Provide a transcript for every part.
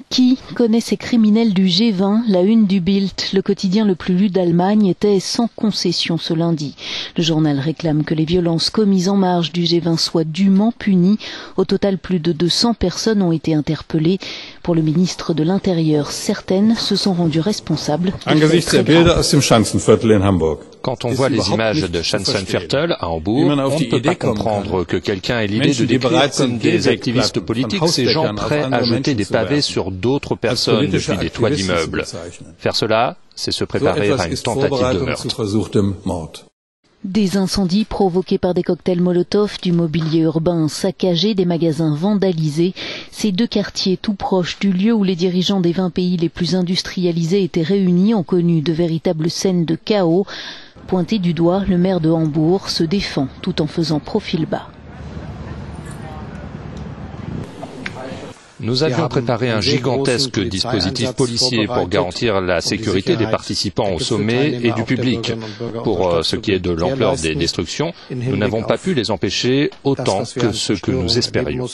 Qui connaît ces criminels du G20? La une du Bild, le quotidien le plus lu d'Allemagne, était sans concession ce lundi. Le journal réclame que les violences commises en marge du G20 soient dûment punies. Au total, plus de 200 personnes ont été interpellées. Pour le ministre de l'Intérieur, certaines se sont rendues responsables. Quand on voit les images de Schanzenviertel à Hambourg, on ne peut pas comprendre que quelqu'un ait l'idée de décrire comme des activistes politiques ces gens prêts à jeter des pavés sur d'autres personnes depuis des toits d'immeubles. Faire cela, c'est se préparer à une tentative de meurtre. Des incendies provoqués par des cocktails Molotov, du mobilier urbain saccagé, des magasins vandalisés. Ces deux quartiers tout proches du lieu où les dirigeants des 20 pays les plus industrialisés étaient réunis ont connu de véritables scènes de chaos. Pointé du doigt, le maire de Hambourg se défend tout en faisant profil bas. Nous avions préparé un gigantesque dispositif policier pour garantir la sécurité des participants au sommet et du public. Pour ce qui est de l'ampleur des destructions, nous n'avons pas pu les empêcher autant que ce que nous espérions.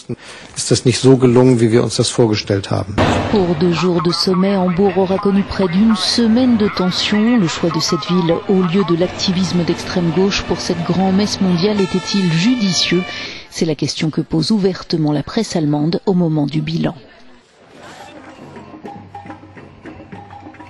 Pour 2 jours de sommet, Hambourg aura connu près d'1 semaine de tension. Le choix de cette ville au lieu de l'activisme d'extrême gauche pour cette grand-messe mondiale était-il judicieux? C'est la question que pose ouvertement la presse allemande au moment du bilan.